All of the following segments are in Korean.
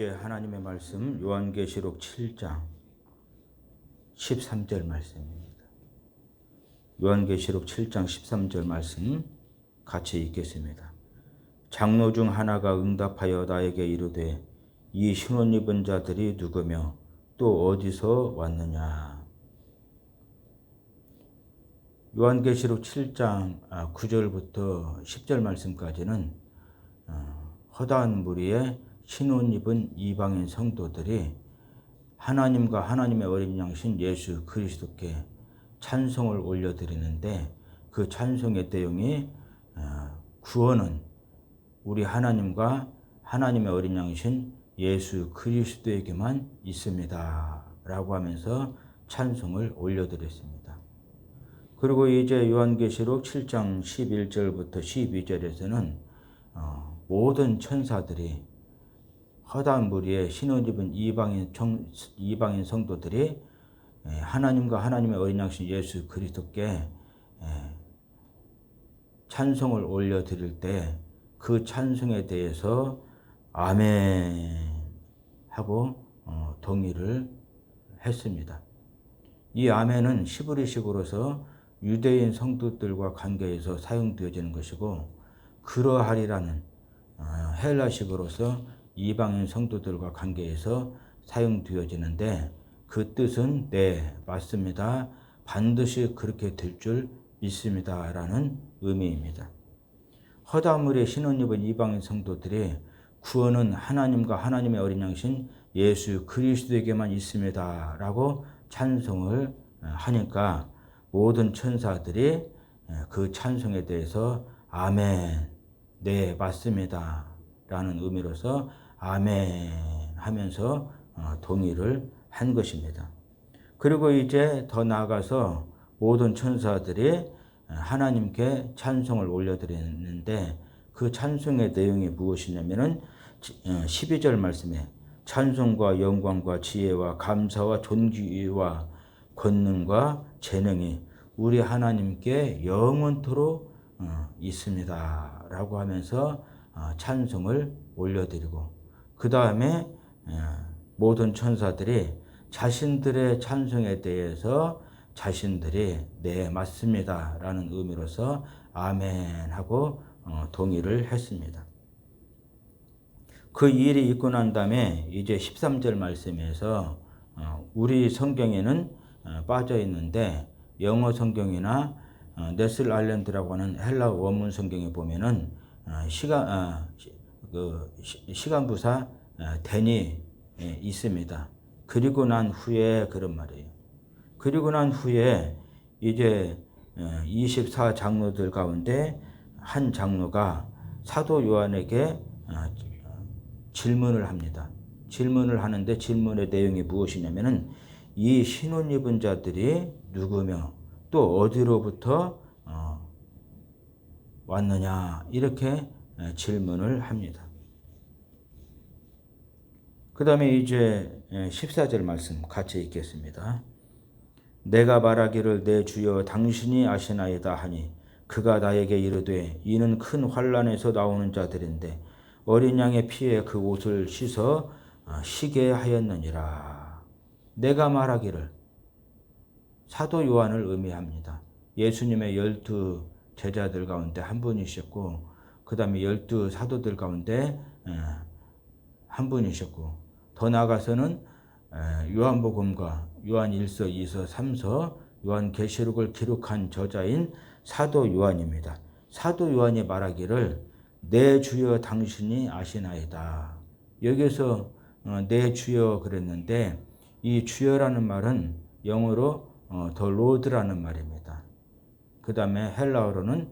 이제 하나님의 말씀 요한계시록 7장 13절 말씀입니다. 요한계시록 7장 13절 말씀 같이 읽겠습니다. 장로 중 하나가 응답하여 나에게 이르되 이 신옷 입은 자들이 누구며 또 어디서 왔느냐. 요한계시록 7장 9절부터 10절 말씀까지는 허다한 무리의 신옷 입은 이방인 성도들이 하나님과 하나님의 어린 양신 예수 그리스도께 찬송을 올려드리는데, 그 찬송의 내용이 구원은 우리 하나님과 하나님의 어린 양신 예수 그리스도에게만 있습니다 라고 하면서 찬송을 올려드렸습니다. 그리고 이제 요한계시록 7장 11절부터 12절에서는 모든 천사들이, 허다한 무리의 신옷 입은 이방인 성도들이 하나님과 하나님의 어린 양신 예수 그리스도께 찬송을 올려드릴 때 그 찬송에 대해서 아멘 하고 동의를 했습니다. 이 아멘은 시브리식으로서 유대인 성도들과 관계에서 사용되어지는 것이고, 그러하리라는 헬라식으로서 이방인 성도들과 관계에서 사용되어지는데, 그 뜻은 네, 맞습니다, 반드시 그렇게 될 줄 믿습니다 라는 의미입니다. 허다한 무리의 신옷 입은 이방인 성도들이 구원은 하나님과 하나님의 어린 양신 예수 그리스도에게만 있습니다 라고 찬송을 하니까 모든 천사들이 그 찬송에 대해서 아멘, 네, 맞습니다 라는 의미로서 아멘 하면서 동의를 한 것입니다. 그리고 이제 더 나아가서 모든 천사들이 하나님께 찬송을 올려드리는데, 그 찬송의 내용이 무엇이냐면은 12절 말씀에 찬송과 영광과 지혜와 감사와 존귀와 권능과 재능이 우리 하나님께 영원토록 있습니다 라고 하면서 찬송을 올려드리고, 그 다음에 모든 천사들이 자신들의 찬송에 대해서 자신들이 네, 맞습니다 라는 의미로서 아멘 하고 동의를 했습니다. 그 일이 있고 난 다음에 이제 13절 말씀에서 우리 성경에는 빠져 있는데, 영어 성경이나 네슬 아일랜드라고 하는 헬라 원문 성경에 보면은 시간부사 den이 있습니다. 그리고 난 후에, 그런 말이에요. 그리고 난 후에 이제 24장로들 가운데 한 장로가 사도 요한에게 질문을 합니다. 질문을 하는데 질문의 내용이 무엇이냐면은 이 신옷 입은 자들이 누구며 또 어디로부터 왔느냐, 이렇게 질문을 합니다. 그 다음에 이제 14절 말씀 같이 읽겠습니다. 내가 말하기를 내 주여 당신이 아시나이다 하니 그가 나에게 이르되 이는 큰 환난에서 나오는 자들인데 어린 양의 피에 그 옷을 씻어 쉬게 하였느니라. 내가 말하기를, 사도 요한을 의미합니다. 예수님의 12 제자들 가운데 한 분이셨고, 그 다음에 12 사도들 가운데 한 분이셨고, 더 나아가서는 요한복음과 요한 1서, 2서, 3서, 요한계시록을 기록한 저자인 사도 요한입니다. 사도 요한이 말하기를 내 주여 당신이 아시나이다. 여기서 내 주여 그랬는데, 이 주여라는 말은 영어로 the Lord라는 말입니다. 그 다음에 헬라어로는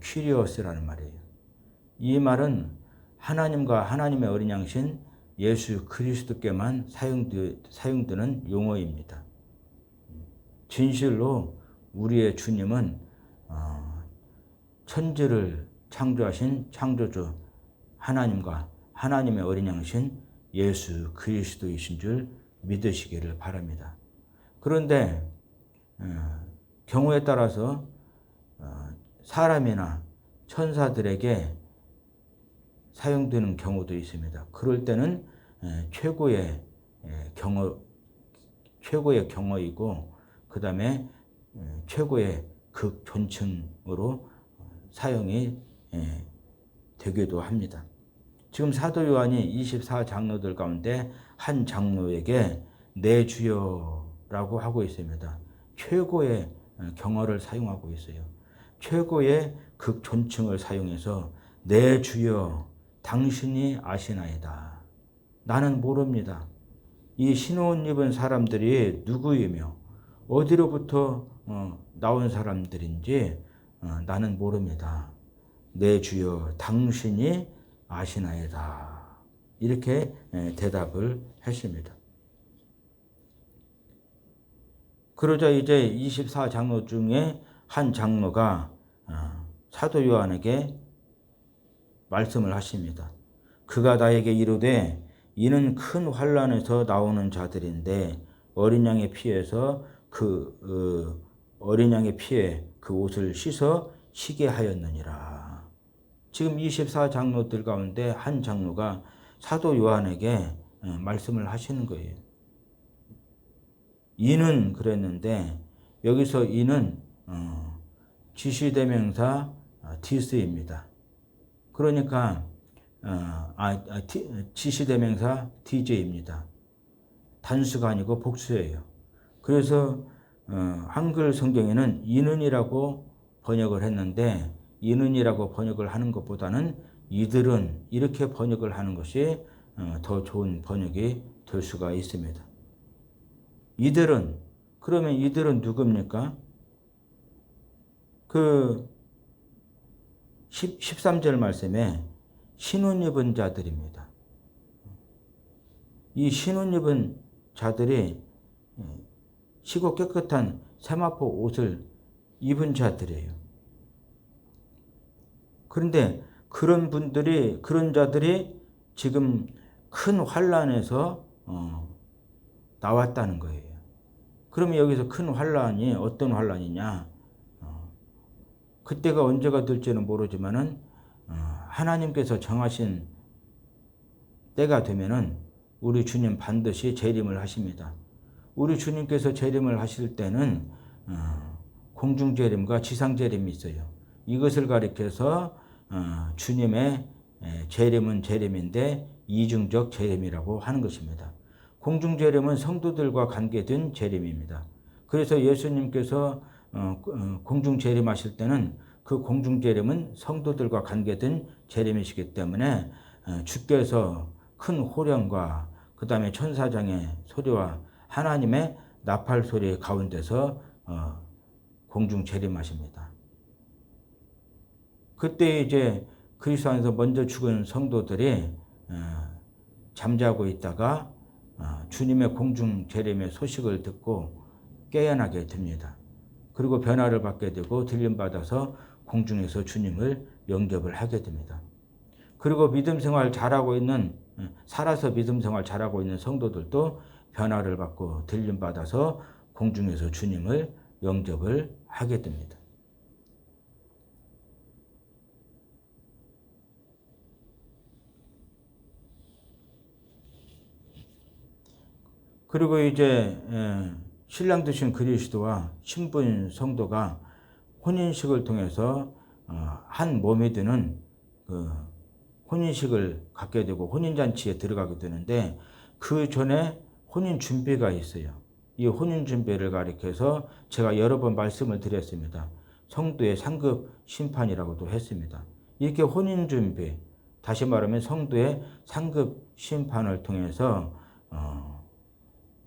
퀴리오스라는 말이에요. 이 말은 하나님과 하나님의 어린 양신 예수 그리스도께만 사용되는 용어입니다. 진실로 우리의 주님은 천지를 창조하신 창조주 하나님과 하나님의 어린 양신 예수 그리스도이신 줄 믿으시기를 바랍니다. 그런데 경우에 따라서 사람이나 천사들에게 사용되는 경우도 있습니다. 그럴 때는 최고의 경어이고 그 다음에 최고의 극존칭으로 사용이 되기도 합니다. 지금 사도 요한이 24장로들 가운데 한 장로에게 내 주여라고 하고 있습니다. 최고의 경어를 사용하고 있어요. 최고의 극존칭을 사용해서 내 주여 당신이 아시나이다. 나는 모릅니다. 이 신혼 입은 사람들이 누구이며 어디로부터 나온 사람들인지 나는 모릅니다. 내 주여 당신이 아시나이다. 이렇게 대답을 했습니다. 그러자 이제 24장로 중에 한 장로가 사도 요한에게 말씀을 하십니다. 그가 나에게 이르되 이는 큰 환난에서 나오는 자들인데 어린 양의 피에서 어린 양의 피에 그 옷을 씻어 쉬게 하였느니라. 지금 24장로들 가운데 한 장로가 사도 요한에게 말씀을 하시는 거예요. 이는 그랬는데 여기서 이는 지시대명사 디스입니다. 그러니까 지시대명사 DJ입니다. 단수가 아니고 복수예요. 그래서 한글 성경에는 이는이라고 번역을 했는데 이는이라고 번역을 하는 것보다는 이들은 이렇게 번역을 하는 것이 더 좋은 번역이 될 수가 있습니다. 이들은 그러면 이들은 누굽니까? 그 13절 말씀에 신혼 입은 자들입니다. 이 신혼 입은 자들이 시고 깨끗한 세마포 옷을 입은 자들이에요. 그런데 그런 자들이 지금 큰 환난에서 나왔다는 거예요. 그러면 여기서 큰 환난이 어떤 환난이냐? 그때가 언제가 될지는 모르지만은 하나님께서 정하신 때가 되면은 우리 주님 반드시 재림을 하십니다. 우리 주님께서 재림을 하실 때는 공중 재림과 지상 재림이 있어요. 이것을 가리켜서 주님의 재림은 재림인데 이중적 재림이라고 하는 것입니다. 공중 재림은 성도들과 관계된 재림입니다. 그래서 예수님께서 공중 재림하실 때는 그 공중 재림은 성도들과 관계된 재림이시기 때문에 주께서 큰 호령과 그 다음에 천사장의 소리와 하나님의 나팔 소리 가운데서 공중 재림하십니다. 그때 이제 그리스도 안에서 먼저 죽은 성도들이 잠자고 있다가 주님의 공중 재림의 소식을 듣고 깨어나게 됩니다. 그리고 변화를 받게 되고 들림받아서 공중에서 주님을 영접을 하게 됩니다. 그리고 믿음 생활 잘하고 있는 살아서 믿음 생활 잘하고 있는 성도들도 변화를 받고 들림받아서 공중에서 주님을 영접을 하게 됩니다. 그리고 이제 신랑 되신 그리스도와 신부인 성도가 혼인식을 통해서 한 몸이 되는 그 혼인식을 갖게 되고 혼인잔치에 들어가게 되는데 그 전에 혼인 준비가 있어요. 이 혼인 준비를 가리켜서 제가 여러 번 말씀을 드렸습니다. 성도의 상급 심판이라고도 했습니다. 이렇게 혼인 준비, 다시 말하면 성도의 상급 심판을 통해서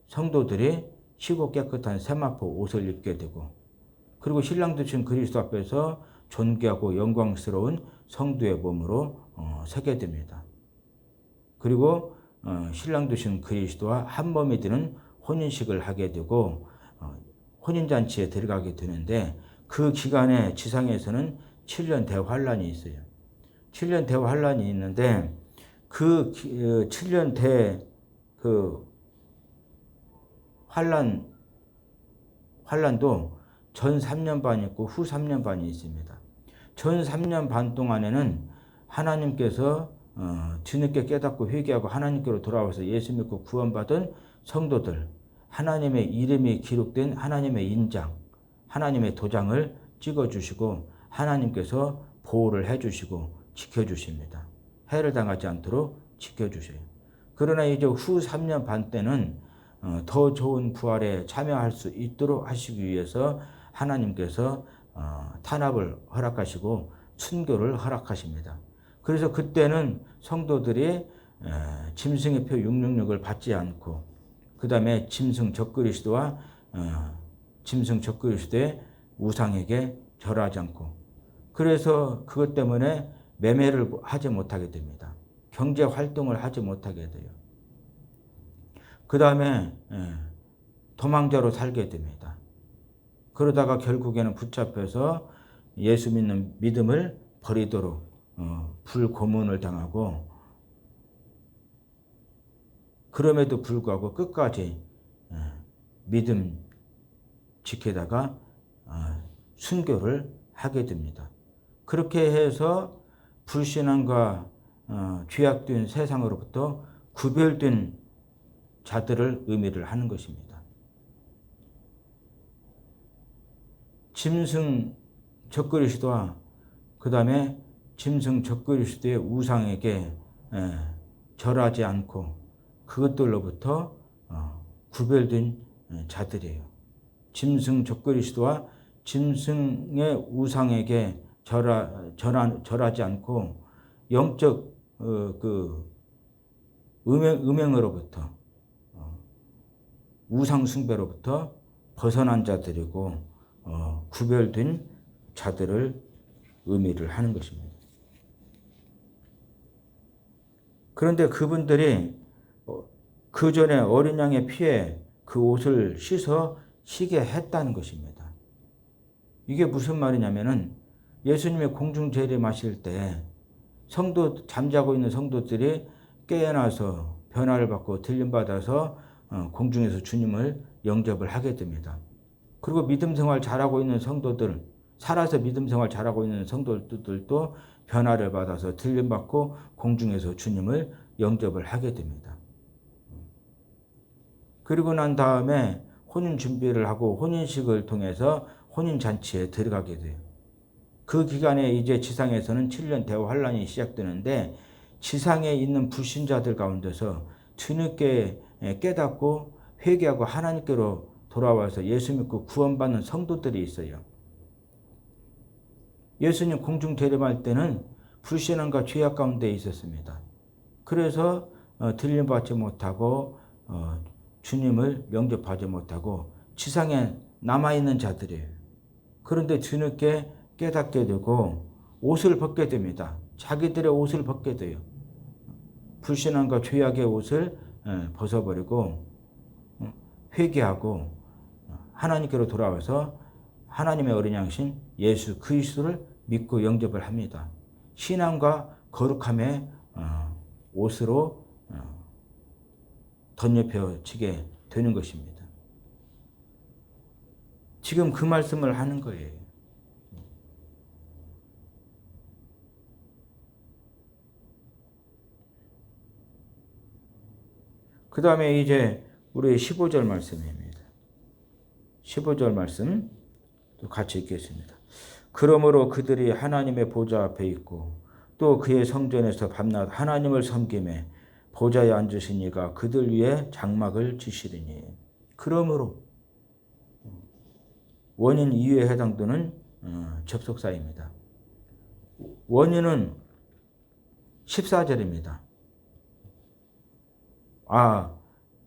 성도들이 희고 깨끗한 세마포 옷을 입게 되고 그리고 신랑 되신 그리스도 앞에서 존귀하고 영광스러운 성도의 몸으로 서게 됩니다. 그리고 신랑 되신 그리스도와 한 몸이 되는 혼인식을 하게 되고 혼인잔치에 들어가게 되는데 그 기간에 지상에서는 7년 대환란이 있어요. 7년 대환란이 있는데 그 7년 환란도 전 3년 반이 있고 후 3년 반이 있습니다. 전 3년 반 동안에는 하나님께서 뒤늦게 깨닫고 회개하고 하나님께로 돌아와서 예수 믿고 구원받은 성도들, 하나님의 이름이 기록된 하나님의 인장, 하나님의 도장을 찍어주시고 하나님께서 보호를 해주시고 지켜주십니다. 해를 당하지 않도록 지켜주셔요. 그러나 이제 후 3년 반 때는 더 좋은 부활에 참여할 수 있도록 하시기 위해서 하나님께서 탄압을 허락하시고 순교를 허락하십니다. 그래서 그때는 성도들이 짐승의 표 666을 받지 않고 그 다음에 짐승 적그리스도와 짐승 적그리스도의 우상에게 절하지 않고 그래서 그것 때문에 매매를 하지 못하게 됩니다. 경제 활동을 하지 못하게 돼요. 그 다음에 도망자로 살게 됩니다. 그러다가 결국에는 붙잡혀서 예수 믿는 믿음을 버리도록 불고문을 당하고 그럼에도 불구하고 끝까지 믿음 지키다가 순교를 하게 됩니다. 그렇게 해서 불신앙과 죄악된 세상으로부터 구별된 자들을 의미를 하는 것입니다. 짐승 적그리스도와 그 다음에 짐승 적그리스도의 우상에게 절하지 않고 그것들로부터 구별된 자들이에요. 짐승 적그리스도와 짐승의 우상에게 절하지 않고 영적 음행으로부터 우상 숭배로부터 벗어난 자들이고 구별된 자들을 의미를 하는 것입니다. 그런데 그분들이 그 전에 어린 양의 피에 그 옷을 씻어 쉬게 했다는 것입니다. 이게 무슨 말이냐면은 예수님의 공중 재림하실 때 잠자고 있는 성도들이 깨어나서 변화를 받고 들림받아서 공중에서 주님을 영접을 하게 됩니다. 그리고 믿음 생활 잘하고 있는 성도들, 살아서 믿음 생활 잘하고 있는 성도들도 변화를 받아서 들림받고 공중에서 주님을 영접을 하게 됩니다. 그리고 난 다음에 혼인 준비를 하고 혼인식을 통해서 혼인잔치에 들어가게 돼요. 그 기간에 이제 지상에서는 7년 대환란이 시작되는데 지상에 있는 불신자들 가운데서 뒤늦게 깨닫고 회개하고 하나님께로 돌아와서 예수 믿고 구원받는 성도들이 있어요. 예수님 공중 재림할 때는 불신앙과 죄악 가운데 있었습니다. 그래서 들림받지 못하고 주님을 영접하지 못하고 지상에 남아있는 자들이에요. 그런데 뒤늦게 깨닫게 되고 옷을 벗게 됩니다. 자기들의 옷을 벗게 돼요. 불신앙과 죄악의 옷을 벗어버리고 회개하고 하나님께로 돌아와서 하나님의 어린 양신 예수 그리스도를 믿고 영접을 합니다. 신앙과 거룩함의 옷으로 덧입혀지게 되는 것입니다. 지금 그 말씀을 하는 거예요. 그 다음에 이제 우리 15절 말씀입니다. 15절 말씀 또 같이 읽겠습니다. 그러므로 그들이 하나님의 보좌 앞에 있고 또 그의 성전에서 밤낮 하나님을 섬기매 보좌에 앉으신 이가 그들 위에 장막을 지시리니. 그러므로 원인 이유에 해당되는 접속사입니다. 원인은 14절입니다.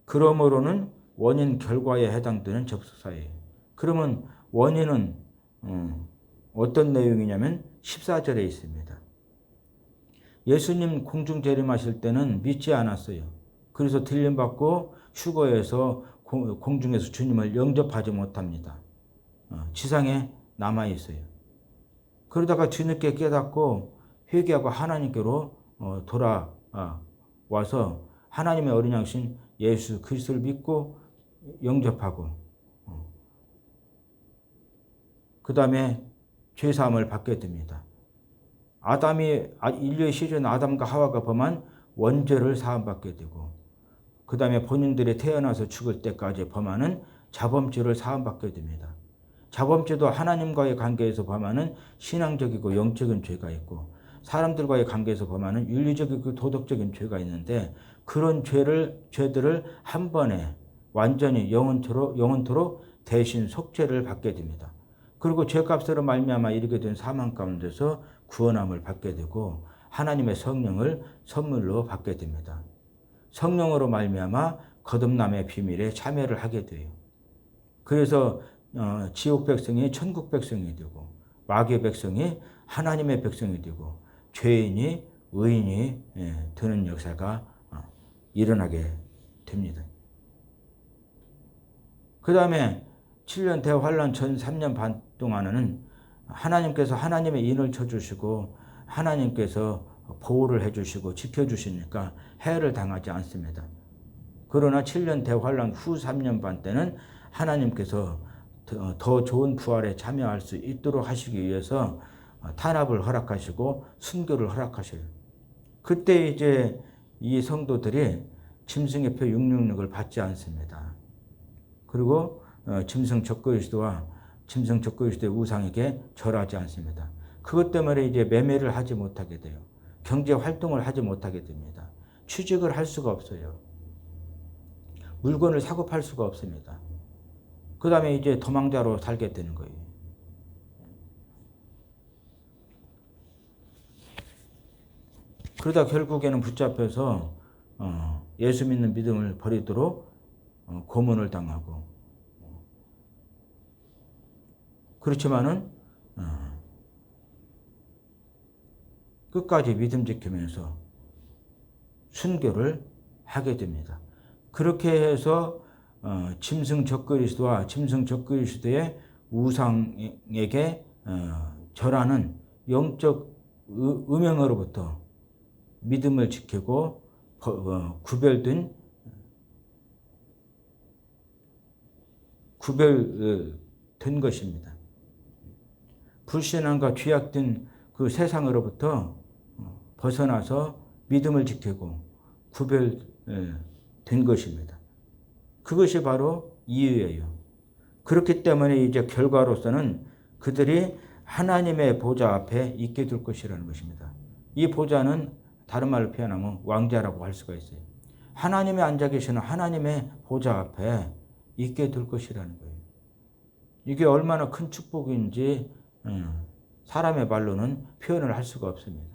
그러므로는 원인 결과에 해당되는 접속사예요. 그러면 원인은 어떤 내용이냐면 14절에 있습니다. 예수님 공중 재림하실 때는 믿지 않았어요. 그래서 들림받고 휴거해서 공중에서 주님을 영접하지 못합니다. 지상에 남아있어요. 그러다가 뒤늦게 깨닫고 회개하고 하나님께로 돌아와서 하나님의 어린 양신 예수 그리스도를 믿고 영접하고 그 다음에 죄사함을 받게 됩니다. 인류의 시준 아담과 하와가 범한 원죄를 사함받게 되고, 그 다음에 본인들이 태어나서 죽을 때까지 범하는 자범죄를 사함받게 됩니다. 자범죄도 하나님과의 관계에서 범하는 신앙적이고 영적인 죄가 있고, 사람들과의 관계에서 범하는 윤리적이고 도덕적인 죄가 있는데, 그런 죄들을 한 번에 완전히 영원토록 대신 속죄를 받게 됩니다. 그리고 죄값으로 말미암아 이르게 된 사망 가운데서 구원함을 받게 되고, 하나님의 성령을 선물로 받게 됩니다. 성령으로 말미암아 거듭남의 비밀에 참여를 하게 돼요. 그래서 지옥 백성이 천국 백성이 되고, 마귀의 백성이 하나님의 백성이 되고, 죄인이 의인이 되는 역사가 일어나게 됩니다. 그 다음에 7년 대환란 전 3년 반 동안은 하나님께서 하나님의 인을 쳐주시고, 하나님께서 보호를 해주시고 지켜주시니까 해를 당하지 않습니다. 그러나 7년 대환란 후 3년 반 때는 하나님께서 더 좋은 부활에 참여할 수 있도록 하시기 위해서 탄압을 허락하시고 순교를 허락하셔요. 그때 이제 이 성도들이 짐승의 표 666을 받지 않습니다. 그리고 짐승 적그리스도와 짐승 적그리스도의 우상에게 절하지 않습니다. 그것 때문에 이제 매매를 하지 못하게 돼요. 경제 활동을 하지 못하게 됩니다. 취직을 할 수가 없어요. 물건을 사고 팔 수가 없습니다. 그 다음에 이제 도망자로 살게 되는 거예요. 그러다 결국에는 붙잡혀서 예수 믿는 믿음을 버리도록 고문을 당하고, 그렇지만은 끝까지 믿음 지키면서 순교를 하게 됩니다. 그렇게 해서 짐승 적그리스도와 짐승 적그리스도의 우상에게 절하는 영적 음행으로부터 믿음을 지키고 구별된 것입니다. 불신앙과 죄악된 그 세상으로부터 벗어나서 믿음을 지키고 구별된 것입니다. 그것이 바로 이유예요. 그렇기 때문에 이제 결과로서는 그들이 하나님의 보좌 앞에 있게 될 것이라는 것입니다. 이 보좌는 다른 말로 표현하면 왕자라고 할 수가 있어요. 하나님이 앉아 계시는 하나님의 보좌 앞에 있게 될 것이라는 거예요. 이게 얼마나 큰 축복인지 사람의 말로는 표현을 할 수가 없습니다.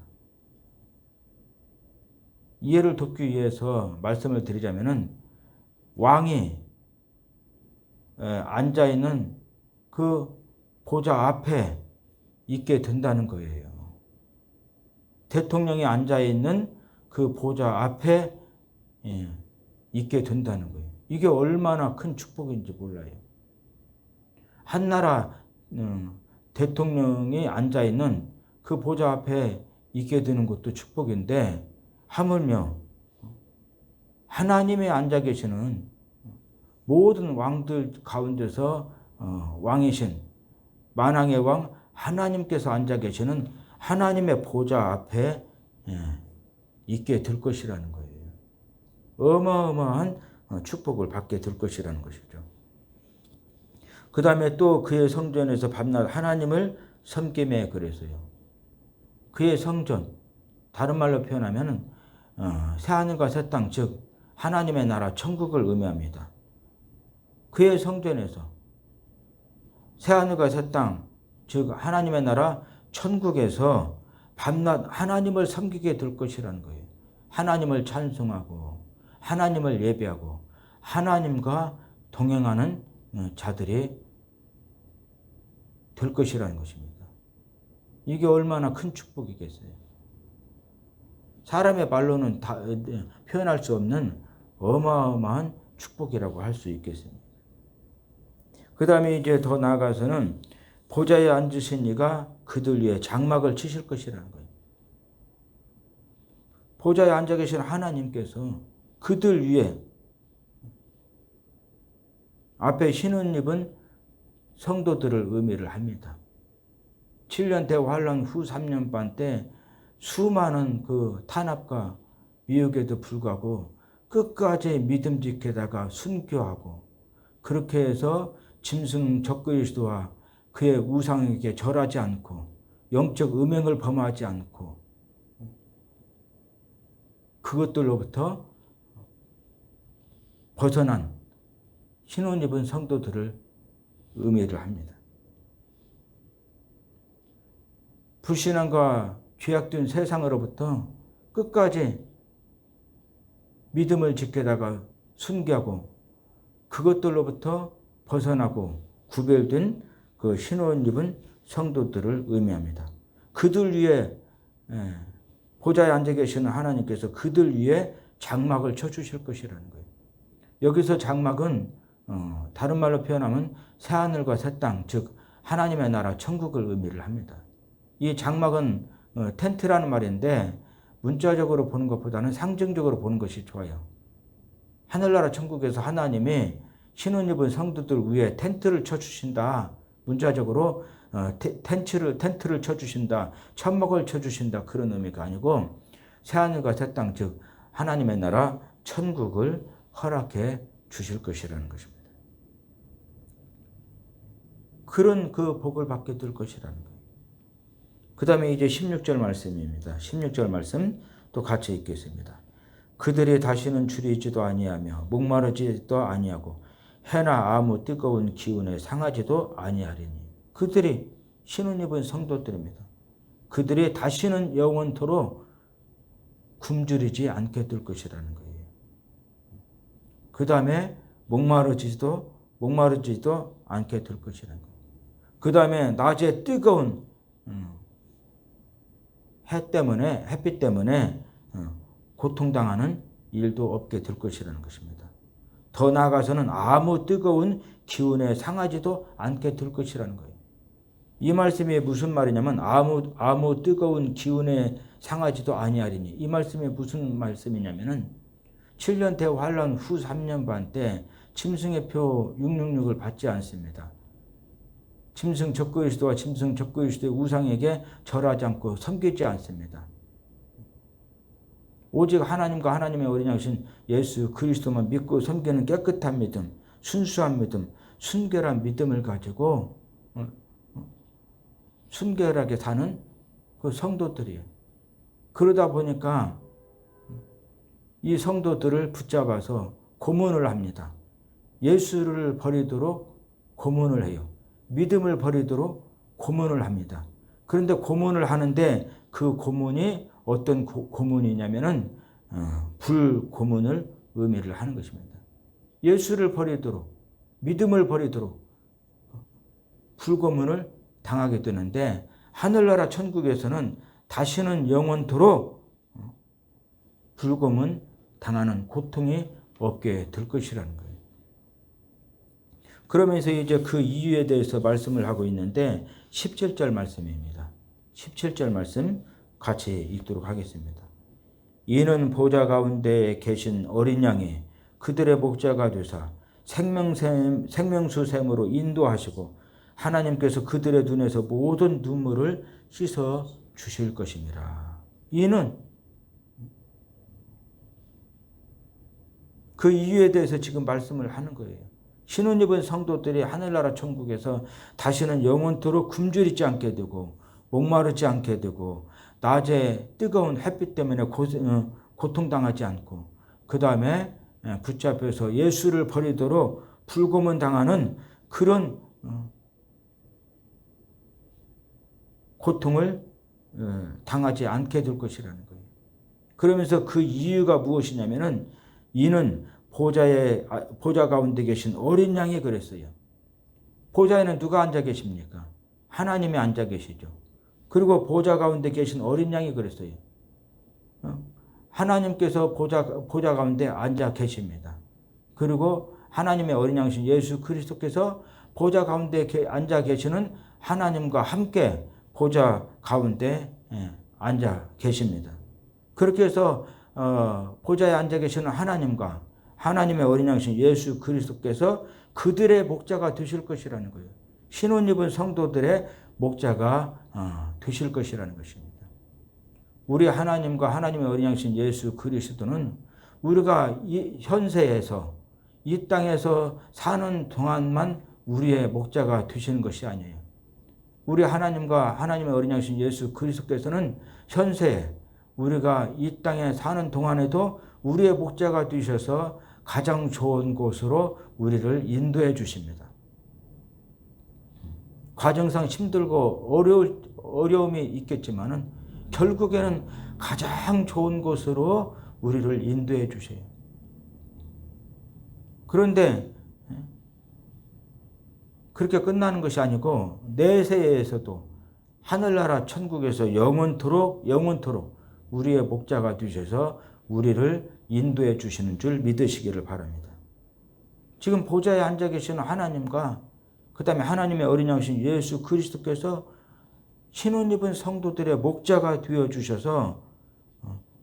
이해를 돕기 위해서 말씀을 드리자면은, 왕이 앉아있는 그 보좌 앞에 있게 된다는 거예요. 대통령이 앉아있는 그 보좌 앞에 있게 된다는 거예요. 이게 얼마나 큰 축복인지 몰라요. 한 나라 대통령이 앉아있는 그 보좌 앞에 있게 되는 것도 축복인데, 하물며 하나님이 앉아 계시는 모든 왕들 가운데서 왕이신 만왕의 왕 하나님께서 앉아 계시는 하나님의 보좌 앞에 있게 될 것이라는 거예요. 어마어마한 축복을 받게 될 것이라는 것이죠. 그 다음에 또 그의 성전에서 밤낮 하나님을 섬김에 그래서요. 그의 성전, 다른 말로 표현하면 새하늘과 새 땅, 즉 하나님의 나라 천국을 의미합니다. 그의 성전에서 새하늘과 새 땅, 즉 하나님의 나라 천국에서 밤낮 하나님을 섬기게 될 것이라는 거예요. 하나님을 찬송하고 하나님을 예배하고 하나님과 동행하는 자들이 될 것이라는 것입니다. 이게 얼마나 큰 축복이겠어요. 사람의 말로는 다 표현할 수 없는 어마어마한 축복이라고 할 수 있겠습니다. 그 다음에 이제 더 나아가서는 보좌에 앉으신 이가 그들 위에 장막을 치실 것이라는 거예요. 보좌에 앉아 계신 하나님께서 그들 위에, 앞에 신은 입은 성도들을 의미를 합니다. 7년 대환란 후 3년 반 때 수많은 그 탄압과 미혹에도 불구하고 끝까지 믿음직하다가 순교하고 그렇게 해서 짐승 적그리스도와 그의 우상에게 절하지 않고 영적 음행을 범하지 않고 그것들로부터 벗어난 신혼 입은 성도들을 의미를 합니다. 불신앙과 죄악된 세상으로부터 끝까지 믿음을 지키다가 순교하고 그것들로부터 벗어나고 구별된 그 신혼 입은 성도들을 의미합니다. 그들 위에 보좌에 앉아 계시는 하나님께서 그들 위에 장막을 쳐주실 것이라는 거예요. 여기서 장막은 다른 말로 표현하면 새하늘과 새 땅, 즉 하나님의 나라 천국을 의미를 합니다. 이 장막은 텐트라는 말인데 문자적으로 보는 것보다는 상징적으로 보는 것이 좋아요. 하늘나라 천국에서 하나님이 신혼 입은 성도들 위에 텐트를 쳐주신다. 문자적으로 텐트를 쳐주신다. 천막을 쳐주신다. 그런 의미가 아니고 새하늘과 새 땅, 즉 하나님의 나라 천국을 허락해 주실 것이라는 것입니다. 그런 그 복을 받게 될 것이라는 거예요. 그 다음에 이제 16절 말씀입니다. 16절 말씀 또 같이 읽겠습니다. 그들이 다시는 줄이지도 아니하며 목마르지도 아니하고 해나 아무 뜨거운 기운에 상하지도 아니하리니. 그들이 신혼 입은 성도들입니다. 그들이 다시는 영원토록 굶주리지 않게 될 것이라는 거예요. 그 다음에 목마르지도 않게 될 것이라는 거예요. 그 다음에 낮에 뜨거운 햇빛 때문에 고통당하는 일도 없게 될 것이라는 것입니다. 더 나아가서는 아무 뜨거운 기운에 상하지도 않게 될 것이라는 거예요. 이 말씀이 무슨 말이냐면 아무 뜨거운 기운에 상하지도 아니하리니. 이 말씀이 무슨 말씀이냐면은 7년 대환란 후 3년 반 때 짐승의 표 666을 받지 않습니다. 짐승 적그리스도와 짐승 적그리스도의 우상에게 절하지 않고 섬기지 않습니다. 오직 하나님과 하나님의 어린 양이신 예수 그리스도만 믿고 섬기는 깨끗한 믿음, 순수한 믿음, 순결한 믿음을 가지고 순결하게 사는 그 성도들이에요. 그러다 보니까 이 성도들을 붙잡아서 고문을 합니다. 예수를 버리도록 고문을 해요. 믿음을 버리도록 고문을 합니다. 그런데 고문을 하는데 그 고문이 어떤 고문이냐면은 불고문을 의미를 하는 것입니다. 예수를 버리도록 믿음을 버리도록 불고문을 당하게 되는데 하늘나라 천국에서는 다시는 영원토록 불고문 당하는 고통이 없게 될 것이라는 거예요. 그러면서 이제 그 이유에 대해서 말씀을 하고 있는데 17절 말씀입니다. 17절 말씀 같이 읽도록 하겠습니다. 이는 보좌 가운데 계신 어린 양이 그들의 목자가 되사 생명수샘으로 인도하시고 하나님께서 그들의 눈에서 모든 눈물을 씻어 주실 것입니다. 이는 그 이유에 대해서 지금 말씀을 하는 거예요. 신혼 입은 성도들이 하늘나라 천국에서 다시는 영원토록 굶주리지 않게 되고 목마르지 않게 되고 낮에 뜨거운 햇빛 때문에 고통당하지 않고 그 다음에 붙잡혀서 예수를 버리도록 불고문 당하는 그런 고통을 당하지 않게 될 것이라는 거예요. 그러면서 그 이유가 무엇이냐면은 이는 보좌 가운데 계신 어린 양이 그랬어요. 보좌에는 누가 앉아 계십니까? 하나님이 앉아 계시죠. 그리고 보좌 가운데 계신 어린 양이 그랬어요. 하나님께서 보좌 가운데 앉아 계십니다. 그리고 하나님의 어린 양이신 예수 그리스도께서 보좌 가운데 앉아 계시는 하나님과 함께 보좌 가운데 앉아 계십니다. 그렇게 해서 보좌에 앉아 계시는 하나님과 하나님의 어린 양이신 예수 그리스도께서 그들의 목자가 되실 것이라는 거예요. 신혼 입은 성도들의 목자가 되실 것이라는 것입니다. 우리 하나님과 하나님의 어린 양신 예수 그리스도는 우리가 이 현세에서 이 땅에서 사는 동안만 우리의 목자가 되시는 것이 아니에요. 우리 하나님과 하나님의 어린 양신 예수 그리스도께서는 현세에 우리가 이 땅에 사는 동안에도 우리의 목자가 되셔서 가장 좋은 곳으로 우리를 인도해 주십니다. 과정상 힘들고 어려움이 있겠지만은 결국에는 가장 좋은 곳으로 우리를 인도해 주세요. 그런데 그렇게 끝나는 것이 아니고 내세에서도 하늘나라 천국에서 영원토록 우리의 목자가 되셔서 우리를 인도해 주시는 줄 믿으시기를 바랍니다. 지금 보좌에 앉아 계시는 하나님과 그 다음에 하나님의 어린 양신 예수 그리스도께서 신혼 입은 성도들의 목자가 되어 주셔서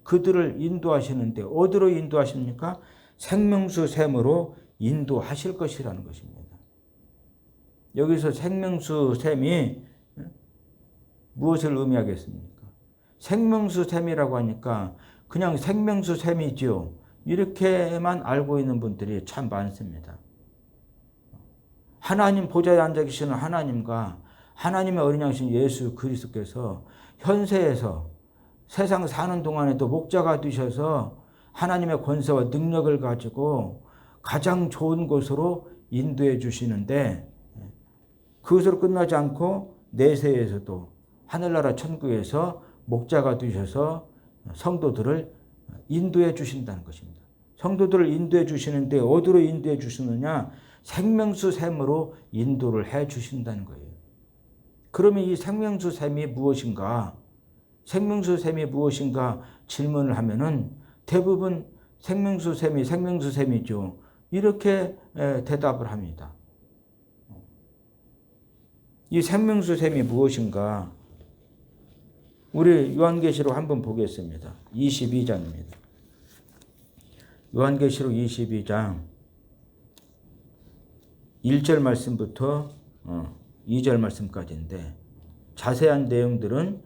그들을 인도하시는데 어디로 인도하십니까? 생명수 샘으로 인도하실 것이라는 것입니다. 여기서 생명수 샘이 무엇을 의미하겠습니까? 생명수 샘이라고 하니까 그냥 생명수 샘이지요. 이렇게만 알고 있는 분들이 참 많습니다. 하나님 보좌에 앉아 계시는 하나님과 하나님의 어린 양신 예수 그리스도께서 현세에서 세상 사는 동안에도 목자가 되셔서 하나님의 권세와 능력을 가지고 가장 좋은 곳으로 인도해 주시는데 그것으로 끝나지 않고 내세에서도 하늘나라 천국에서 목자가 되셔서 성도들을 인도해 주신다는 것입니다. 성도들을 인도해 주시는데 어디로 인도해 주시느냐? 생명수 샘으로 인도를 해 주신다는 거예요. 그러면 이 생명수 샘이 무엇인가? 생명수 샘이 무엇인가 질문을 하면은 대부분 생명수 샘이죠. 이렇게 대답을 합니다. 이 생명수 샘이 무엇인가? 우리 요한계시록 한번 보겠습니다. 22장입니다. 요한계시록 22장 1절 말씀부터 2절 말씀까지인데 자세한 내용들은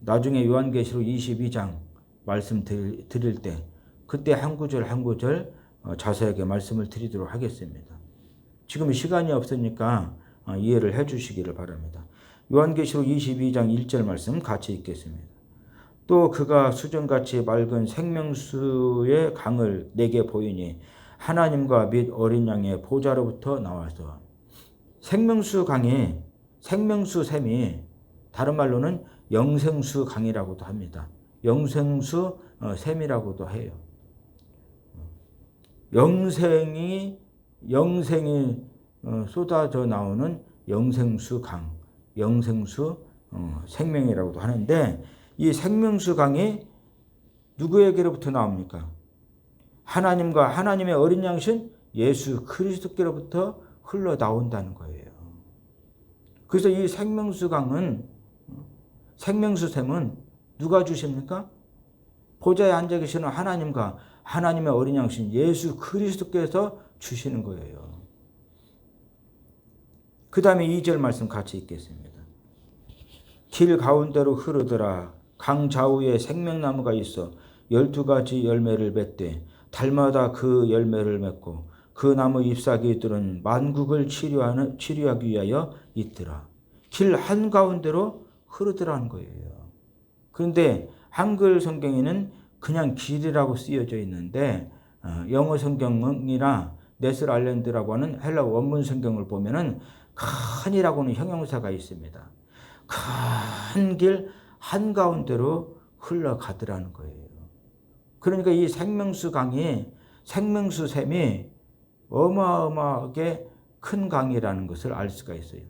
나중에 요한계시록 22장 말씀 드릴 때 그때 한 구절 한 구절 자세하게 말씀을 드리도록 하겠습니다. 지금 시간이 없으니까 이해를 해 주시기를 바랍니다. 요한계시록 22장 1절 말씀 같이 읽겠습니다. 또 그가 수정같이 맑은 생명수의 강을 내게 보이니 하나님과 및 어린 양의 보좌로부터 나와서 생명수 강이 생명수 샘이 다른 말로는 영생수 강이라고도 합니다. 영생수 샘이라고도 해요. 영생이 쏟아져 나오는 영생수 강, 영생수 생명이라고도 하는데 이 생명수 강이 누구에게로부터 나옵니까? 하나님과 하나님의 어린 양신 예수 그리스도께로부터 흘러나온다는 거예요. 그래서 이 생명수 강은 생명수 샘은 누가 주십니까? 보좌에 앉아 계시는 하나님과 하나님의 어린 양신 예수 그리스도께서 주시는 거예요. 그 다음에 2절 말씀 같이 읽겠습니다. 길 가운데로 흐르더라. 강 좌우에 생명나무가 있어 12가지 열매를 맺되 달마다 그 열매를 맺고 그 나무 잎사귀들은 만국을 치료하기 위하여 있더라. 길 한가운데로 흐르더라는 거예요. 그런데 한글 성경에는 그냥 길이라고 쓰여져 있는데 영어 성경이나 네슬 아일랜드라고 하는 헬라 원문 성경을 보면은 큰이라고는 형용사가 있습니다. 큰 길 한가운데로 흘러가더라는 거예요. 그러니까 이 생명수 강이 생명수 샘이 어마어마하게 큰 강이라는 것을 알 수가 있어요.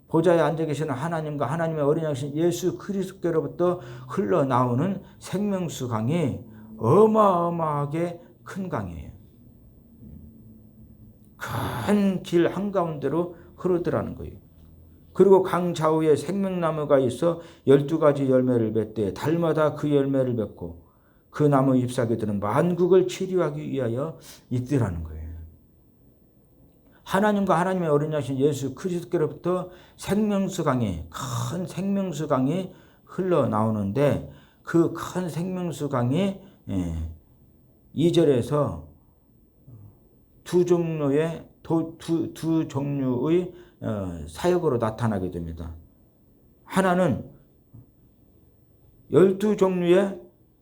보좌에 앉아 계시는 하나님과 하나님의 어린 양신 예수 그리스도께로부터 흘러나오는 생명수 강이 어마어마하게 큰 강이에요. 큰 길 한가운데로 흐르더라는 거예요. 그리고 강 좌우에 생명나무가 있어 12가지 열매를 맺되 달마다 그 열매를 맺고 그 나무 잎사귀들은 만국을 치료하기 위하여 있더라는 거예요. 하나님과 하나님의 어린 양신 예수 그리스도께로부터 생명수 강이 큰 생명수 강이 흘러나오는데 그 큰 생명수 강이 2절에서 두 종류의 사역으로 나타나게 됩니다. 하나는 12종류의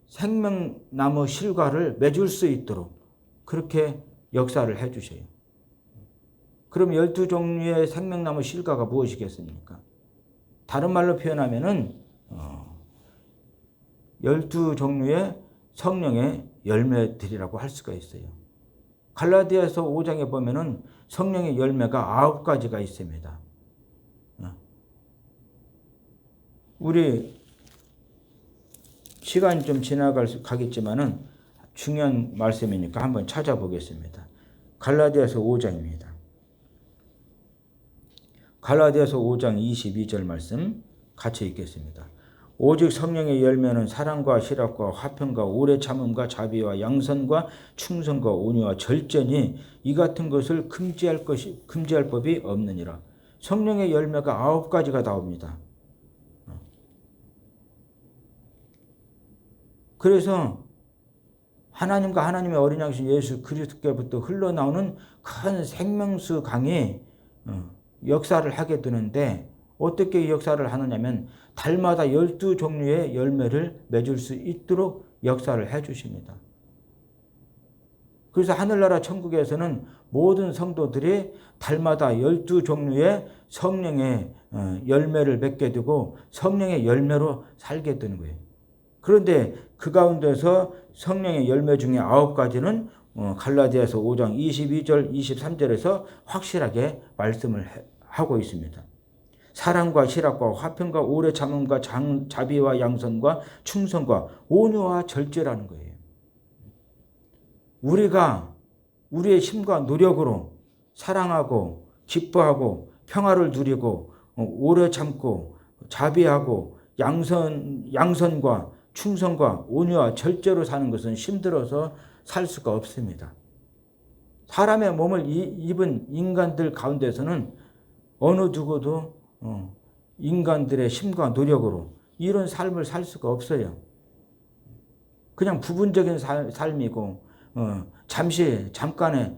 생명나무 실과를 맺을 수 있도록 그렇게 역사를 해 주셔요. 그럼 12종류의 생명나무 실과가 무엇이겠습니까? 다른 말로 표현하면은 12종류의 성령의 열매들이라고 할 수가 있어요. 갈라디아서 5장에 보면은 성령의 열매가 9가지가 있습니다. 우리 시간이 좀 지나가겠지만은 중요한 말씀이니까 한번 찾아보겠습니다. 갈라디아서 5장입니다. 갈라디아서 5장 22절 말씀 같이 읽겠습니다. 오직 성령의 열매는 사랑과 희락과 화평과 오래 참음과 자비와 양선과 충성과 온유와 절제니 이 같은 것을 금지할 법이 없느니라. 성령의 열매가 9가지가 나옵니다. 그래서 하나님과 하나님의 어린 양신 예수 그리스도께부터 흘러나오는 큰 생명수 강이 역사를 하게 되는데 어떻게 역사를 하느냐면 달마다 12종류의 열매를 맺을 수 있도록 역사를 해 주십니다. 그래서 하늘나라 천국에서는 모든 성도들이 달마다 12종류의 성령의 열매를 맺게 되고 성령의 열매로 살게 되는 거예요. 그런데 그 가운데서 성령의 열매 중에 9가지는 갈라디아서 5장 22절 23절에서 확실하게 말씀을 하고 있습니다. 사랑과 희락과 화평과 오래 참음과 자비와 양선과 충성과 온유와 절제라는 거예요. 우리가 우리의 힘과 노력으로 사랑하고 기뻐하고 평화를 누리고 오래 참고 자비하고 양선과 충성과 온유와 절제로 사는 것은 힘들어서 살 수가 없습니다. 사람의 몸을 입은 인간들 가운데서는 어느 누구도 인간들의 힘과 노력으로 이런 삶을 살 수가 없어요. 그냥 부분적인 삶이고 잠깐의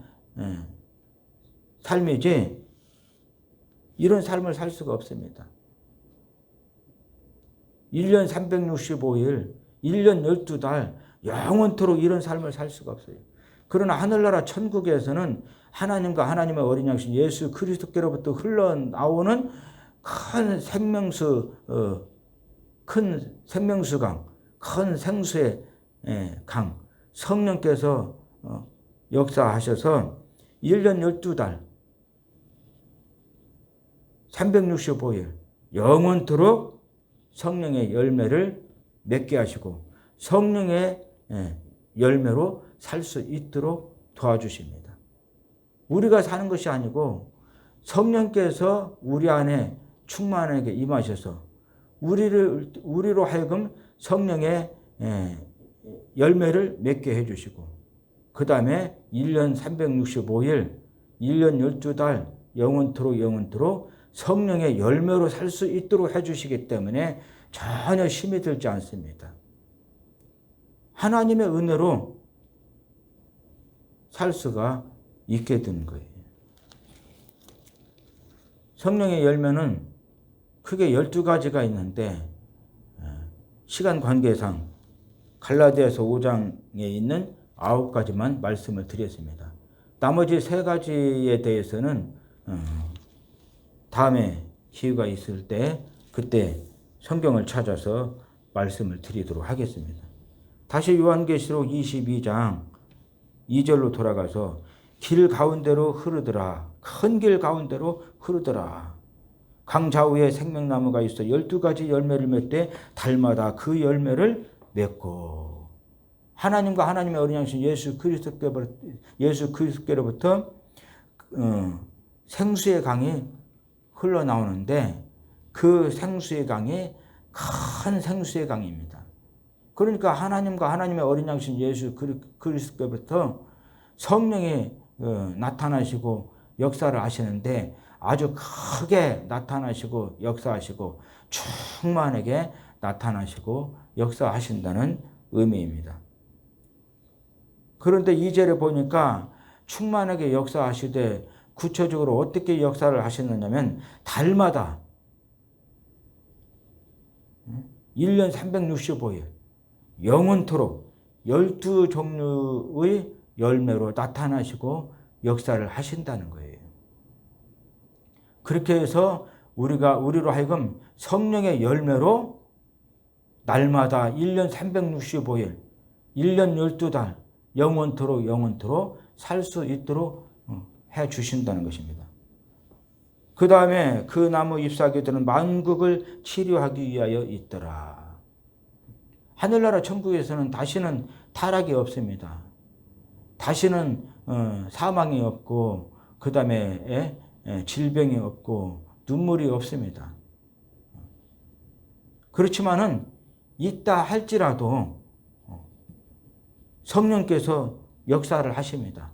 삶이지 이런 삶을 살 수가 없습니다. 1년 365일, 1년 12달 영원토록 이런 삶을 살 수가 없어요. 그러나 하늘나라 천국에서는 하나님과 하나님의 어린 양신 예수 그리스도께로부터 흘러나오는 큰 생명수강, 큰 생수의 강, 성령께서 역사하셔서 1년 12달, 365일 영원토록 성령의 열매를 맺게 하시고 성령의 열매로 살 수 있도록 도와주십니다. 우리가 사는 것이 아니고 성령께서 우리 안에 충만하게 임하셔서 우리로 하여금 성령의 열매를 맺게 해주시고 그 다음에 1년 365일, 1년 12달 영원토록 성령의 열매로 살 수 있도록 해주시기 때문에 전혀 힘이 들지 않습니다. 하나님의 은혜로 살 수가 있게 되는 거예요. 성령의 열매는 크게 12가지가 있는데 시간 관계상 갈라디아서 5장에 있는 9가지만 말씀을 드렸습니다. 나머지 3가지에 대해서는 다음에 기회가 있을 때 그때 성경을 찾아서 말씀을 드리도록 하겠습니다. 다시 요한계시록 22장 2절로 돌아가서 길 가운데로 흐르더라. 큰 길 가운데로 흐르더라. 강 좌우에 생명나무가 있어 12가지 열매를 맺되 달마다 그 열매를 맺고 하나님과 하나님의 어린 양신 예수 그리스도께로부터 생수의 강이 흘러나오는데 그 생수의 강이 큰 생수의 강입니다. 그러니까 하나님과 하나님의 어린 양신 예수 그리스도께로부터 성령이 나타나시고 역사를 하시는데 아주 크게 나타나시고 역사하시고 충만하게 나타나시고 역사하신다는 의미입니다. 그런데 2절에 보니까 충만하게 역사하시되 구체적으로 어떻게 역사를 하시느냐면 달마다 1년 365일 영원토록 12종류의 열매로 나타나시고 역사를 하신다는 거예요. 그렇게 해서 우리로 하여금 성령의 열매로 날마다 1년 365일 1년 12달 영원토록 살 수 있도록 해 주신다는 것입니다. 그 다음에 그 나무 잎사귀들은 만국을 치료하기 위하여 있더라. 하늘나라 천국에서는 다시는 타락이 없습니다. 다시는 사망이 없고 그 다음에 질병이 없고 눈물이 없습니다. 그렇지만은 있다 할지라도 성령께서 역사를 하십니다.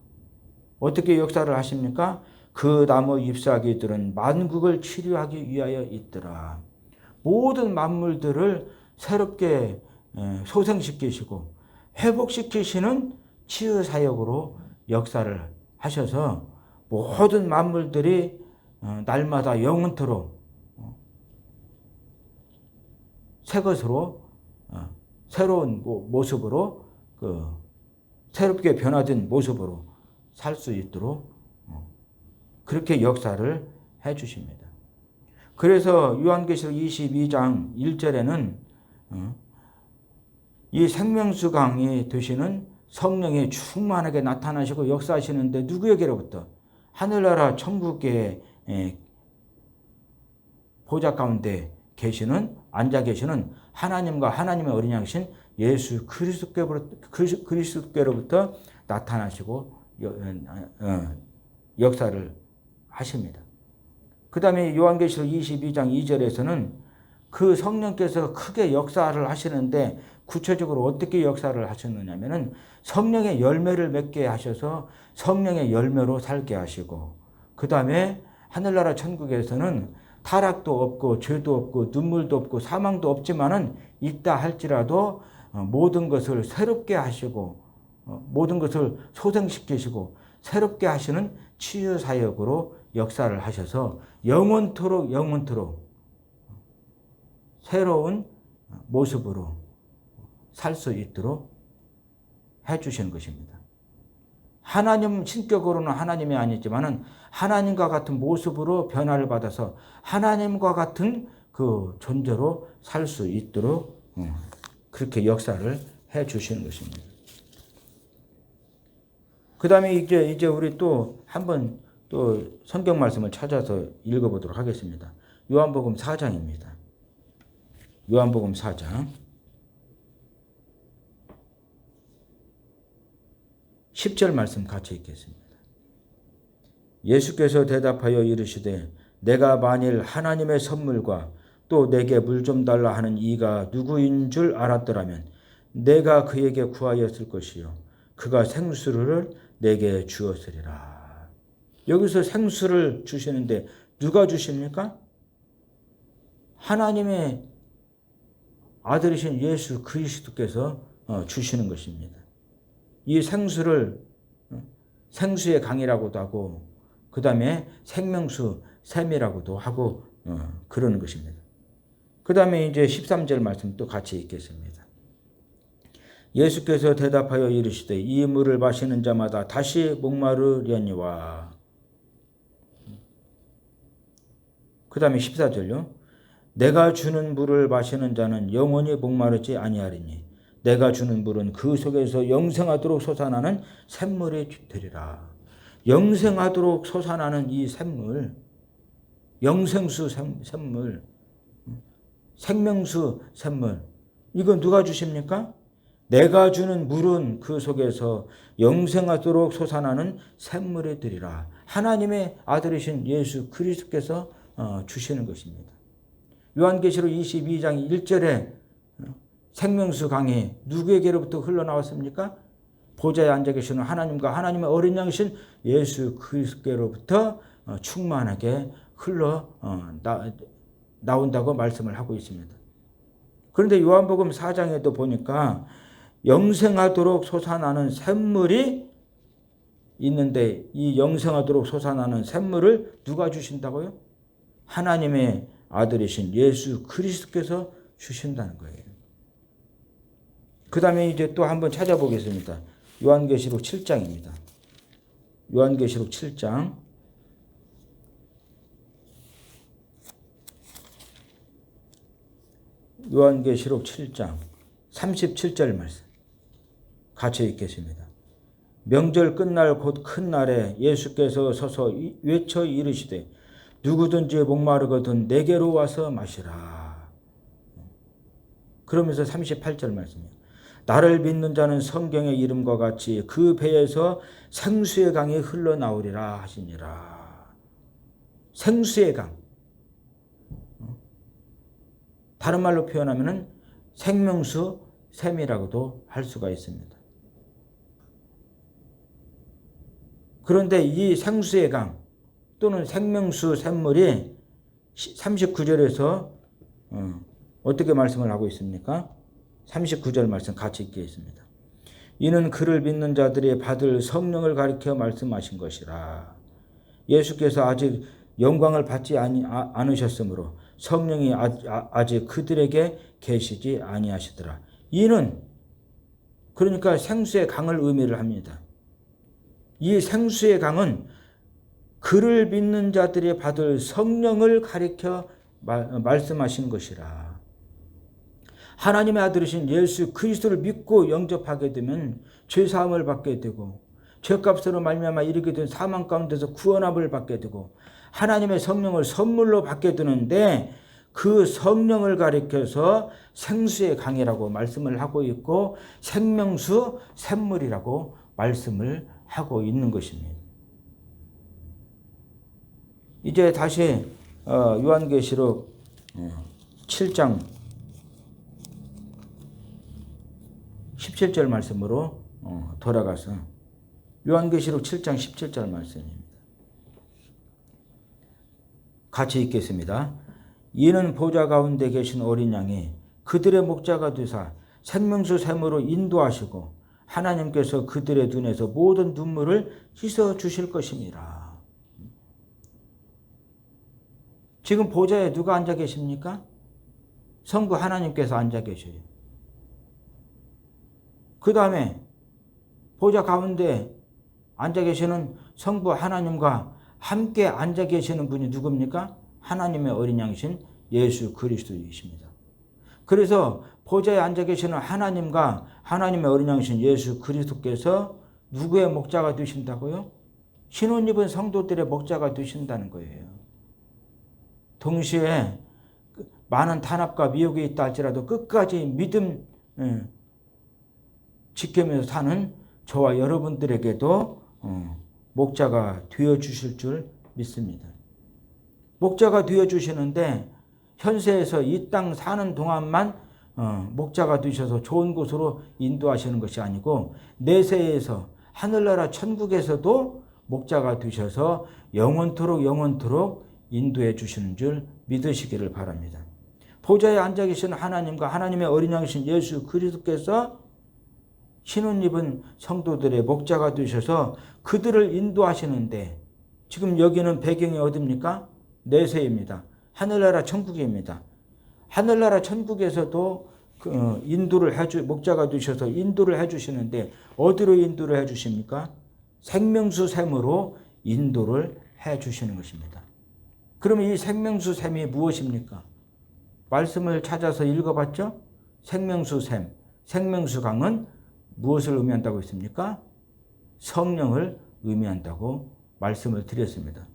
어떻게 역사를 하십니까? 그 나무 잎사귀들은 만국을 치료하기 위하여 있더라. 모든 만물들을 새롭게 소생시키시고 회복시키시는 치유사역으로 역사를 하셔서 모든 만물들이 날마다 영원토록 새 것으로 새로운 모습으로 새롭게 변화된 모습으로 살 수 있도록 그렇게 역사를 해 주십니다. 그래서 요한계시록 22장 1절에는 이 생명수강이 되시는 성령이 충만하게 나타나시고 역사하시는데 누구에게로부터? 하늘나라 천국의 보좌 가운데 앉아 계시는 하나님과 하나님의 어린 양이신 예수 그리스도께로부터 나타나시고 역사를 하십니다. 그 다음에 요한계시록 22장 2절에서는 그 성령께서 크게 역사를 하시는데 구체적으로 어떻게 역사를 하셨느냐면은 성령의 열매를 맺게 하셔서 성령의 열매로 살게 하시고 그 다음에 하늘나라 천국에서는 타락도 없고 죄도 없고 눈물도 없고 사망도 없지만은 있다 할지라도 모든 것을 새롭게 하시고 모든 것을 소생시키시고 새롭게 하시는 치유사역으로 역사를 하셔서 영원토록 새로운 모습으로 살 수 있도록 해주시는 것입니다. 하나님 신격으로는 하나님이 아니지만은 하나님과 같은 모습으로 변화를 받아서 하나님과 같은 그 존재로 살 수 있도록 그렇게 역사를 해 주시는 것입니다. 그 다음에 이제 우리 또 한번 또 성경 말씀을 찾아서 읽어보도록 하겠습니다. 요한복음 4장입니다. 요한복음 4장 10절 말씀 같이 읽겠습니다. 예수께서 대답하여 이르시되 내가 만일 하나님의 선물과 또 내게 물 좀 달라 하는 이가 누구인 줄 알았더라면 내가 그에게 구하였을 것이요 그가 생수를 내게 주었으리라. 여기서 생수를 주시는데 누가 주십니까? 하나님의 아들이신 예수 그리스도께서 주시는 것입니다. 이 생수를 생수의 강이라고도 하고 그 다음에 생명수 샘이라고도 하고 그러는 것입니다. 그 다음에 이제 13절 말씀 또 같이 읽겠습니다. 예수께서 대답하여 이르시되 이 물을 마시는 자마다 다시 목마르려니와. 그 다음에 14절요. 내가 주는 물을 마시는 자는 영원히 목마르지 아니하리니 내가 주는 물은 그 속에서 영생하도록 솟아나는 샘물이 되리라. 영생하도록 솟아나는 이 샘물, 영생수 샘물, 생명수 샘물, 이건 누가 주십니까? 내가 주는 물은 그 속에서 영생하도록 솟아나는 샘물이 되리라. 하나님의 아들이신 예수 그리스도께서 주시는 것입니다. 요한계시록 22장 1절에 생명수 강이 누구에게로부터 흘러나왔습니까? 보좌에 앉아 계시는 하나님과 하나님의 어린 양이신 예수 그리스도께로부터 충만하게 흘러 나온다고 말씀을 하고 있습니다. 그런데 요한복음 4장에도 보니까 영생하도록 솟아나는 샘물이 있는데 이 영생하도록 솟아나는 샘물을 누가 주신다고요? 하나님의 아들이신 예수 그리스도께서 주신다는 거예요. 그 다음에 이제 또 한번 찾아보겠습니다. 요한계시록 7장입니다. 요한계시록 7장. 요한계시록 7장 37절 말씀. 같이 읽겠습니다. 명절 끝날 곧 큰 날에 예수께서 서서 외쳐 이르시되 누구든지 목마르거든 내게로 와서 마시라. 그러면서 38절 말씀이에요. 나를 믿는 자는 성경의 이름과 같이 그 배에서 생수의 강이 흘러나오리라 하시니라. 생수의 강. 다른 말로 표현하면 생명수 샘이라고도 할 수가 있습니다. 그런데 이 생수의 강 또는 생명수 샘물이 39절에서 어떻게 말씀을 하고 있습니까? 39절 말씀 같이 읽겠습니다. 이는 그를 믿는 자들이 받을 성령을 가리켜 말씀하신 것이라. 예수께서 아직 영광을 받지 않으셨으므로 성령이 아직 그들에게 계시지 아니하시더라. 이는 그러니까 생수의 강을 의미를 합니다. 이 생수의 강은 그를 믿는 자들이 받을 성령을 가리켜 말씀하신 것이라. 하나님의 아들이신 예수 그리스도를 믿고 영접하게 되면 죄사함을 받게 되고 죄값으로 말미암아 이르게 된 사망 가운데서 구원함을 받게 되고 하나님의 성령을 선물로 받게 되는데 그 성령을 가리켜서 생수의 강이라고 말씀을 하고 있고 생명수 샘물이라고 말씀을 하고 있는 것입니다. 이제 다시 요한계시록 7장 17절 말씀으로 돌아가서 요한계시록 7장 17절 말씀입니다. 같이 읽겠습니다. 이는 보좌 가운데 계신 어린 양이 그들의 목자가 되사 생명수 샘으로 인도하시고 하나님께서 그들의 눈에서 모든 눈물을 씻어 주실 것입니다. 지금 보좌에 누가 앉아 계십니까? 성부 하나님께서 앉아 계셔요. 그 다음에 보좌 가운데 앉아 계시는 성부 하나님과 함께 앉아 계시는 분이 누굽니까? 하나님의 어린 양이신 예수 그리스도이십니다. 그래서 보좌에 앉아 계시는 하나님과 하나님의 어린 양이신 예수 그리스도께서 누구의 목자가 되신다고요? 신혼 입은 성도들의 목자가 되신다는 거예요. 동시에 많은 탄압과 미혹이 있다 할지라도 끝까지 믿음 지키면서 사는 저와 여러분들에게도 목자가 되어주실 줄 믿습니다. 목자가 되어주시는데 현세에서 이 땅 사는 동안만 목자가 되셔서 좋은 곳으로 인도하시는 것이 아니고 내세에서 하늘나라 천국에서도 목자가 되셔서 영원토록 인도해 주시는 줄 믿으시기를 바랍니다. 보좌에 앉아 계시는 하나님과 하나님의 어린 양이신 예수 그리스도께서 신혼 입은 성도들의 목자가 되셔서 그들을 인도하시는데 지금 여기는 배경이 어디입니까? 내세입니다. 하늘나라 천국입니다. 하늘나라 천국에서도 인도를 목자가 되셔서 인도를 해주시는데 어디로 인도를 해주십니까? 생명수 샘으로 인도를 해주시는 것입니다. 그러면 이 생명수 샘이 무엇입니까? 말씀을 찾아서 읽어봤죠? 생명수 샘, 생명수 강은 무엇을 의미한다고 했습니까? 성령을 의미한다고 말씀을 드렸습니다.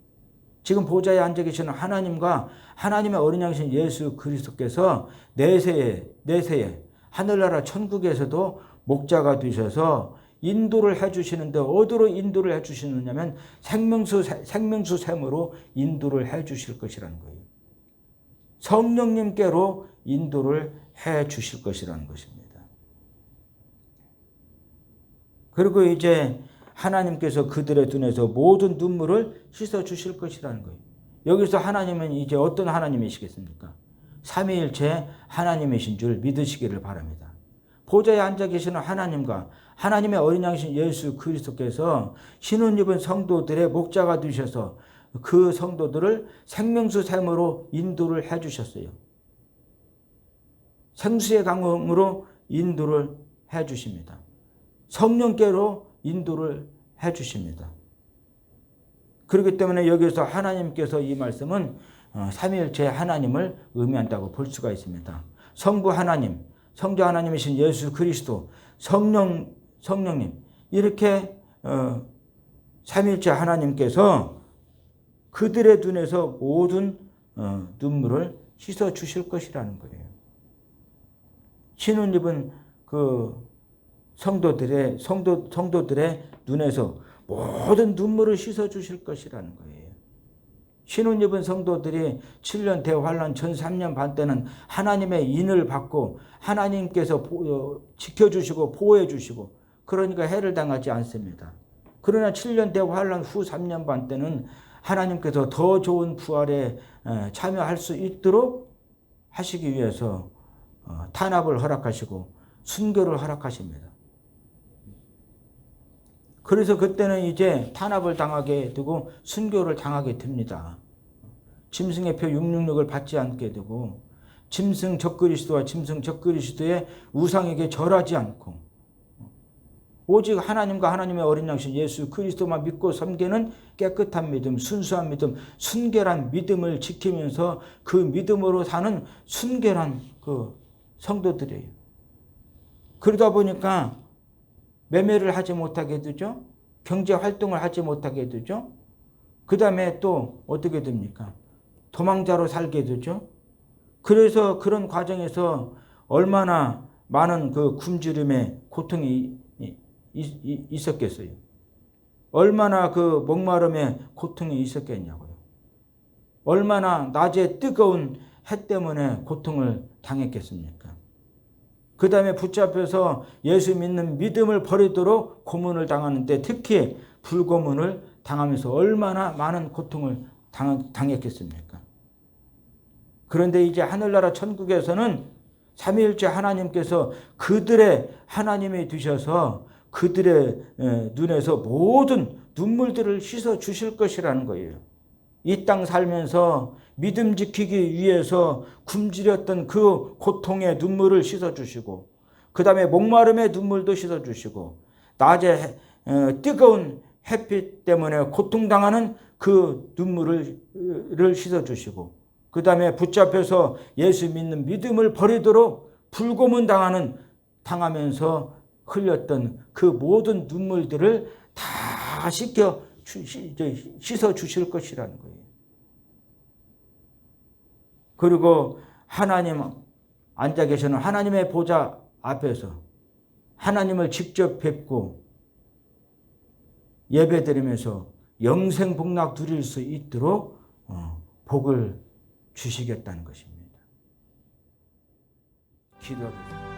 지금 보좌에 앉아 계시는 하나님과 하나님의 어린 양이신 예수 그리스도께서 내세에 하늘나라 천국에서도 목자가 되셔서 인도를 해주시는데 어디로 인도를 해주시느냐면 생명수 샘으로 인도를 해주실 것이라는 거예요. 성령님께로 인도를 해주실 것이라는 것입니다. 그리고 이제 하나님께서 그들의 눈에서 모든 눈물을 씻어 주실 것이라는 거예요. 여기서 하나님은 이제 어떤 하나님이시겠습니까? 삼위일체 하나님이신 줄 믿으시기를 바랍니다. 보좌에 앉아 계시는 하나님과 하나님의 어린 양이신 예수 그리스도께서 신혼 입은 성도들의 목자가 되셔서 그 성도들을 생명수 샘으로 인도를 해 주셨어요. 생수의 강음으로 인도를 해 주십니다. 성령께로 인도를 해 주십니다. 그렇기 때문에 여기서 하나님께서 이 말씀은 삼위일체 하나님을 의미한다고 볼 수가 있습니다. 성부 하나님, 성자 하나님이신 예수 그리스도, 성령님, 이렇게 삼위일체 하나님께서 그들의 눈에서 모든 눈물을 씻어 주실 것이라는 거예요. 신혼 입은 그 성도들의 눈에서 모든 눈물을 씻어 주실 것이라는 거예요. 신혼 입은 성도들이 7년 대환란 전 3년 반 때는 하나님의 인을 받고 하나님께서 지켜주시고 보호해주시고 그러니까 해를 당하지 않습니다. 그러나 7년 대환란 후 3년 반 때는 하나님께서 더 좋은 부활에 참여할 수 있도록 하시기 위해서 탄압을 허락하시고 순교를 허락하십니다. 그래서 그때는 이제 탄압을 당하게 되고 순교를 당하게 됩니다. 짐승의 표 666을 받지 않게 되고 짐승 적그리스도와 짐승 적그리스도의 우상에게 절하지 않고 오직 하나님과 하나님의 어린 양이신 예수 그리스도만 믿고 섬기는 깨끗한 믿음, 순수한 믿음, 순결한 믿음을 지키면서 그 믿음으로 사는 순결한 그 성도들이에요. 그러다 보니까 매매를 하지 못하게 되죠. 경제 활동을 하지 못하게 되죠. 그 다음에 또 어떻게 됩니까? 도망자로 살게 되죠. 그래서 그런 과정에서 얼마나 많은 그 굶주림의 고통이 있었겠어요. 얼마나 그 목마름의 고통이 있었겠냐고요. 얼마나 낮에 뜨거운 해 때문에 고통을 당했겠습니까? 그 다음에 붙잡혀서 예수 믿는 믿음을 버리도록 고문을 당하는데 특히 불고문을 당하면서 얼마나 많은 고통을 당했겠습니까? 그런데 이제 하늘나라 천국에서는 삼위일체 하나님께서 그들의 하나님이 되셔서 그들의 눈에서 모든 눈물들을 씻어 주실 것이라는 거예요. 이 땅 살면서 믿음 지키기 위해서 굶주렸던 그 고통의 눈물을 씻어주시고 그 다음에 목마름의 눈물도 씻어주시고 낮에 뜨거운 햇빛 때문에 고통당하는 그 눈물을 씻어주시고 그 다음에 붙잡혀서 예수 믿는 믿음을 버리도록 불고문 당하면서 흘렸던 그 모든 눈물들을 다 씻어 주실 것이라는 거예요. 그리고 하나님 앉아 계시는 하나님의 보좌 앞에서 하나님을 직접 뵙고 예배드리면서 영생 복락 누릴 수 있도록 복을 주시겠다는 것입니다. 기도합니다.